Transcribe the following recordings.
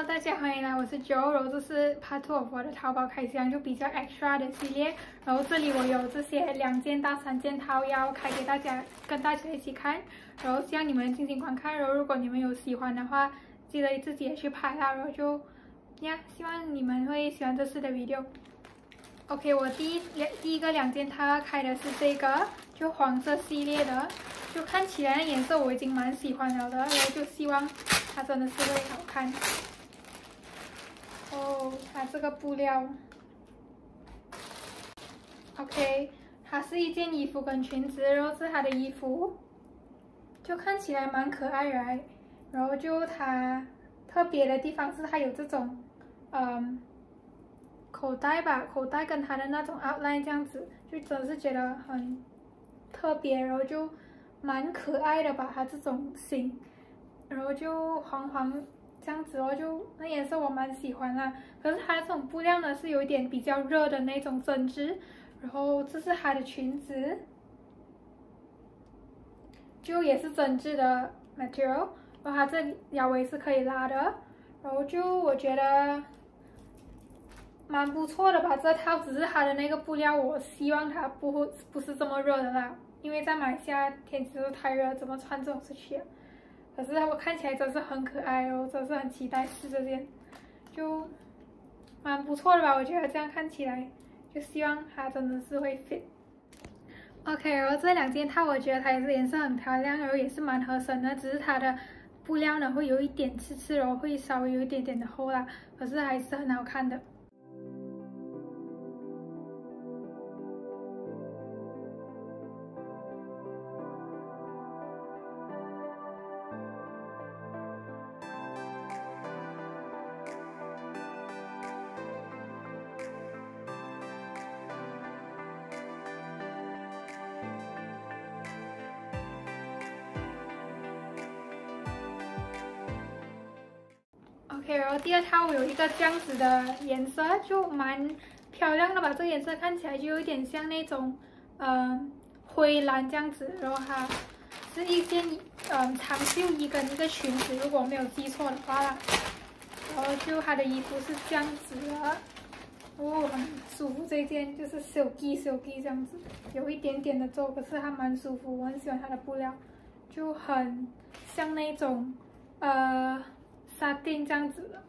Hello， 大家欢迎来，我是 Jo， 然后这是 Part 2 我的淘宝开箱，就比较 extra 的系列。然后这里我有这些2件到3件套要开给大家，跟大家一起看。然后希望你们尽情观看。然后如果你们有喜欢的话，记得自己也去拍啦。然后就希望你们会喜欢这次的 video。OK， 我第一个2件套要开的是这个，就黄色系列的，就看起来的颜色我已经蛮喜欢了的，然后就希望它真的是会好看。哦，它这个布料 ，OK， 它是一件衣服跟裙子，然后是它的衣服，就看起来蛮可爱的。然后就它特别的地方是它有这种，口袋吧，口袋跟它的那种 outline 这样子，就真的是觉得很特别，然后就蛮可爱的吧，它这种型，然后就黄黄这样子哦，就那颜色我蛮喜欢啦。可是它这种布料呢是有一点比较热的那种针织，然后这是它的裙子，就也是针织的 material， 然后它这里腰围是可以拉的，然后就我觉得蛮不错的吧，这套只是它的那个布料，我希望它不是这么热的啦，因为在马来西亚天气都太热，怎么穿这种出去啊？可是我看起来真是很可爱哦，真是很期待试这件，就蛮不错的吧？我觉得这样看起来，就希望它真的是会 fit。OK， 然后这2件套我觉得它也是颜色很漂亮，然后也是蛮合身的，只是它的布料呢会有一点刺刺，然后会稍微有一点点的厚啦，可是还是很好看的。OK， 然后第2套我有一个这样子的颜色，就蛮漂亮的吧？这个颜色看起来就有一点像那种灰蓝这样子，然后它是一件长袖衣跟一个裙子，如果没有记错的话啦。然后就它的衣服是这样子的，哦，很舒服，这件就是 silky 这样子，有一点点的皱，可是它蛮舒服，我很喜欢它的布料，就很像那种沙丁这样子的，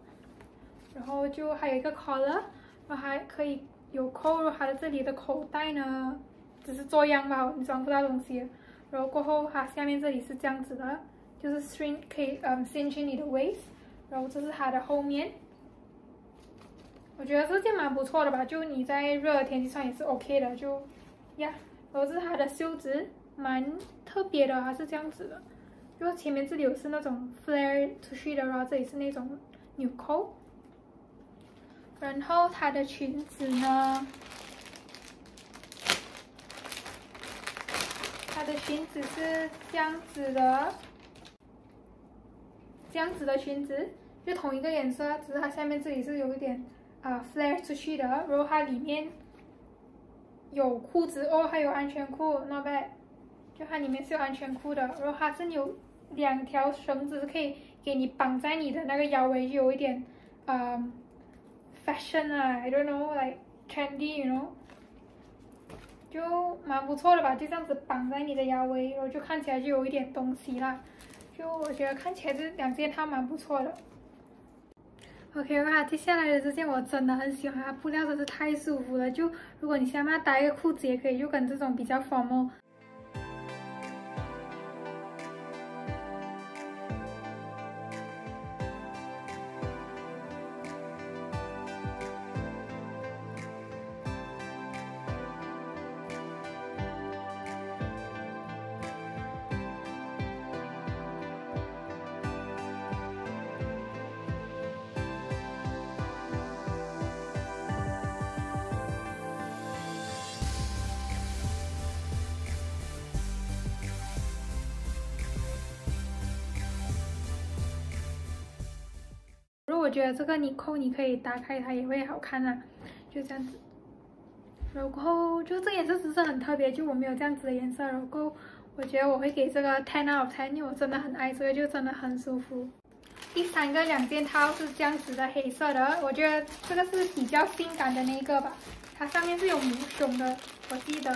然后就还有一个 collar， 然后还可以有扣，然后它的这里的口袋呢，只是做样吧，你装不到东西。然后过后它下面这里是这样子的，就是 string 可以伸进你的 waist， 然后这是它的后面。我觉得这件蛮不错的吧，就你在热的天气穿也是 OK 的，就然后这是它的袖子，蛮特别的，它是这样子的。就前面这里有是那种 flare 出去的，然后这里是那种纽扣。然后它的裙子呢，它的裙子是这样子的，这样子的裙子，就同一个颜色，只是它下面这里是有一点flare 出去的，然后它里面有裤子哦，还有安全裤 ，not bad。就它里面是有安全裤的，然后它这里有2条绳子可以给你绑在你的那个腰围，就有一点fashion 啊 ，I don't know like trendy，you know， 就蛮不错的吧，就这样子绑在你的腰围，然后就看起来就有一点东西啦，就我觉得看起来这2件套蛮不错的。OK， 然后接下来的这件我真的很喜欢，它布料真是太舒服了，就如果你下面要搭一个裤子也可以，就跟这种比较 formal。如果我觉得这个你扣你可以打开它也会好看啊，就这样子。然后就这颜色只是很特别，就我没有这样子的颜色。然后我觉得我会给这个10 out of 10，因为我真的很爱这个，就真的很舒服。第3个2件套是这样子的黑色的，我觉得这个是比较性感的那个吧，它上面是有母熊的，我记得，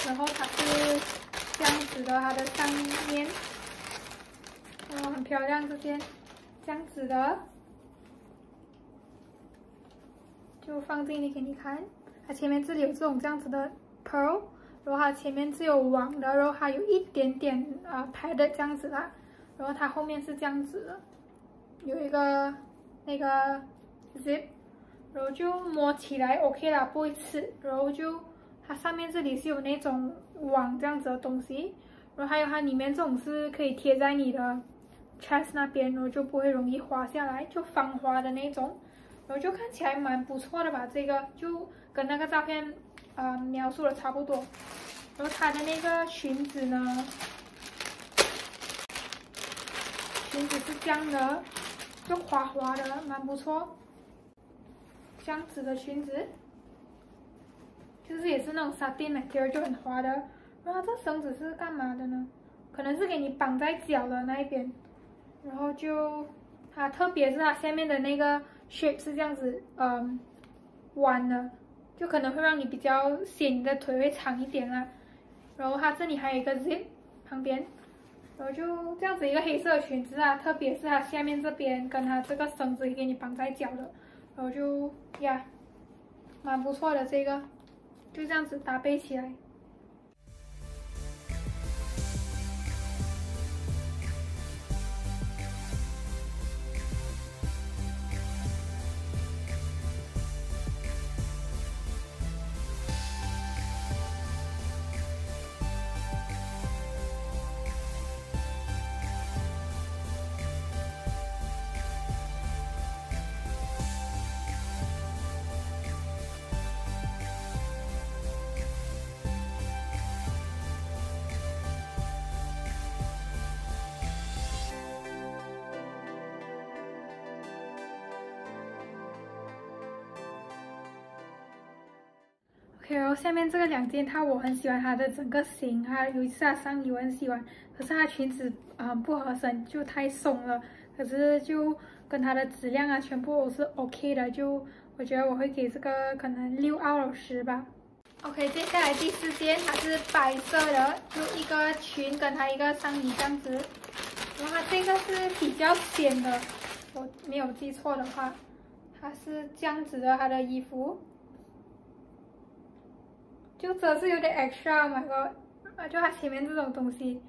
然后它是这样子的，它的上面，很漂亮这件，这样子的，就放近一点给你看，它前面这里有这种这样子的 pearl， 然后它前面是有网的，然后还有一点点padded 这样子啦。然后它后面是这样子的，有一个那个 zip， 然后就摸起来 OK 啦，不会刺。然后就它上面这里是有那种网这样子的东西，然后还有它里面这种是可以贴在你的 chest 那边，然后就不会容易滑下来，就防滑的那种。然后就看起来蛮不错的吧，这个就跟那个照片描述的差不多。然后它的那个裙子呢？裙子是这样的，就滑滑的，蛮不错。这样子的裙子，就是也是那种 satin material 就很滑的。然后这绳子是干嘛的呢？可能是给你绑在脚的那一边。然后就它特别是它下面的那个 shape 是这样子，弯的，就可能会让你比较显你的腿会长一点啦。然后它这里还有一个 zip 旁边。然后就这样子一个黑色的裙子啊，特别是它下面这边跟它这个绳子给你绑在脚的，然后就呀，蛮不错的这个，就这样子搭配起来。然后下面这个2件套我很喜欢它的整个型啊，尤其是它上衣我很喜欢，可是它裙子不合身，就太松了。可是就跟它的质量啊全部都是 OK 的，就我觉得我会给这个可能6 out of 10吧。OK， 接下来第4件它是白色的，就一个裙跟它一个上衣这样子。然后它这个是比较显的，我没有记错的话，它是这样子的，它的衣服。就真是有点 extra， my god！ 就它前面这种东西，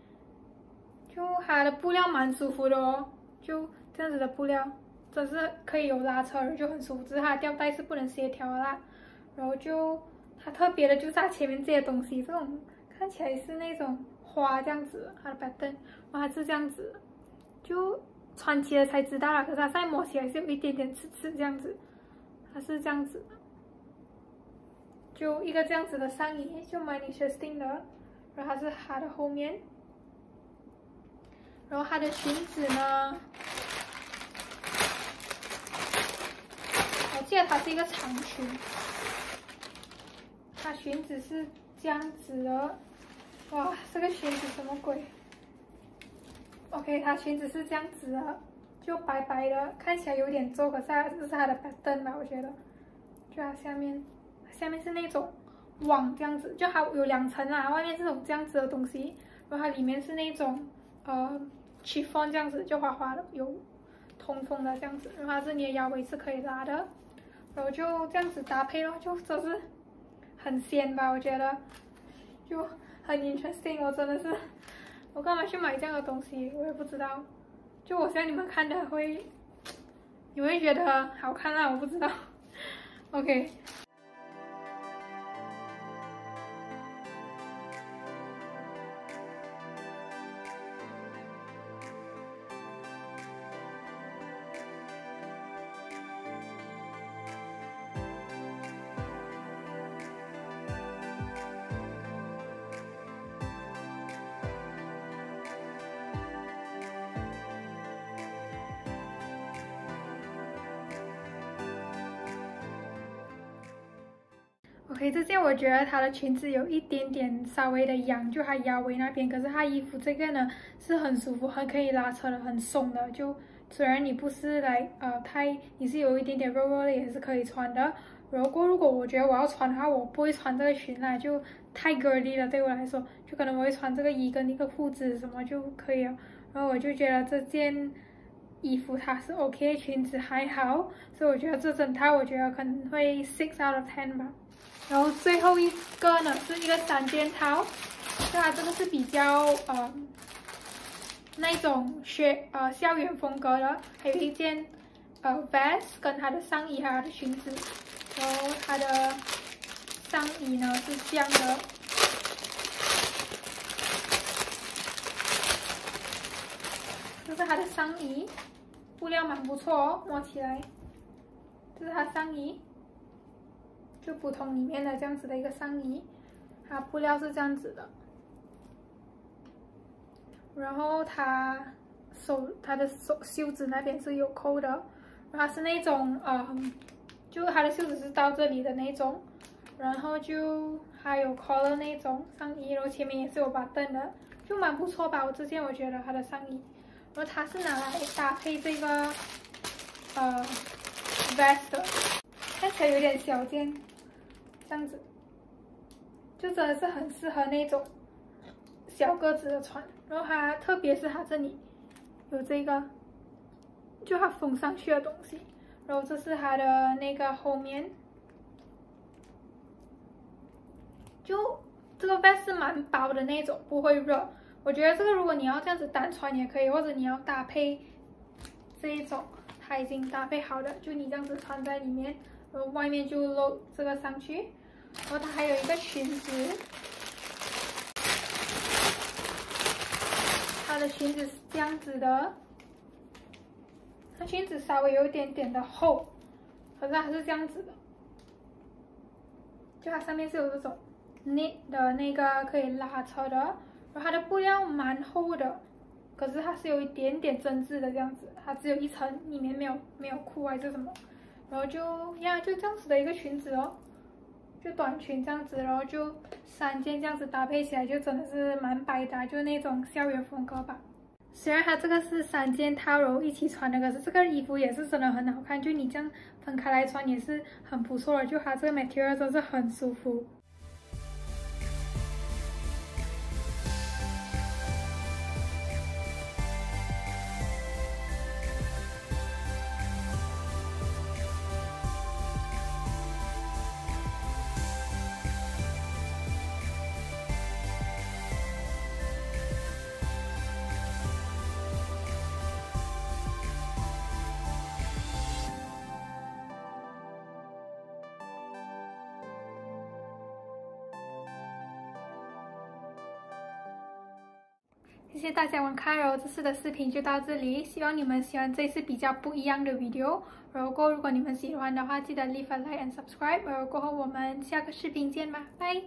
就它的布料蛮舒服的哦，就这样子的布料，真是可以有拉扯的，就很舒服。只是它的吊带是不能协调的啦。然后就它特别的就是它前面这些东西，这种看起来是那种花这样子，它的 pattern， 然后它是这样子，就穿起来才知道啦。可是它现在摸起来是有一点点刺刺这样子，它是这样子。就一个这样子的上衣，就蛮 interesting 的。然后它是它的后面，然后它的裙子呢，我记得它是一个长裙，它裙子是这样子的。哇，这个裙子什么鬼 ？OK， 它裙子是这样子的，就白白的，看起来有点皱，可是这是它的 pattern 吧，我觉得。就它下面是那种网这样子，就它有2层啊，外面是种这样子的东西，然后它里面是那种chiffon 这样子，就滑滑的，有通风的这样子，然后它这里的腰围是可以拉的，然后就这样子搭配咯，就真是很仙吧，我觉得就很 interesting， 我真的是，我干嘛去买这样的东西，我也不知道，就我希望你们看的你会觉得好看啊，我不知道。OK。OK， 这件我觉得它的裙子有一点点稍微的痒，就它腰围那边。可是它衣服这个呢是很舒服，很可以拉扯的，很松的，就虽然你不是你是有一点点肉肉的，也是可以穿的。然后如果我觉得我要穿的话，我不会穿这个裙啦，就太 girly 了，对我来说，就可能我会穿这个衣跟一个裤子什么就可以了。然后我就觉得这件衣服它是 OK， 裙子还好，所以我觉得这整套我觉得可能会6 out of 10吧。然后最后一个呢是一个3件套，它这个是比较那种校园风格的，还有一件vest 跟它的上衣还有它的裙子，然后它的上衣呢是这样的。这是它的上衣，布料蛮不错哦，摸起来。这是它上衣，就普通里面的这样子的一个上衣，它布料是这样子的。然后它的袖子那边是有扣的，然后它是那种就它的袖子是到这里的那种，然后就还有 collar 那种上衣，然后前面也是有button的，就蛮不错吧。我之前我觉得它的上衣。然后它是拿来搭配这个vest 的，看起来有点小件，这样子，就真的是很适合那种小个子的穿。然后它特别是它这里有这个，就它缝上去的东西。然后这是它的那个后面，就这个 vest 是蛮薄的那种，不会热。我觉得这个如果你要这样子单穿也可以，或者你要搭配这一种，它已经搭配好的，就你这样子穿在里面，然后外面就露这个上去。然后它还有一个裙子，它的裙子是这样子的，它裙子稍微有一点点的厚，可是它是这样子的，就它上面是有这种 knit 的那个可以拉扯的。然后它的布料蛮厚的，可是它是有一点点针织的这样子，它只有一层，里面没有裤还是什么。然后就这样子的一个裙子哦，就短裙这样子，然后就3件这样子搭配起来，就真的是蛮百搭，就那种校园风格吧。虽然它这个是3件套然后一起穿的，可是这个衣服也是真的很好看，就你这样分开来穿也是很不错的，就它这个 material 真是很舒服。谢谢大家观看，然后这次的视频就到这里，希望你们喜欢这次比较不一样的 video。然后如果你们喜欢的话，记得 leave a like and subscribe。然后过后我们下个视频见吧，拜。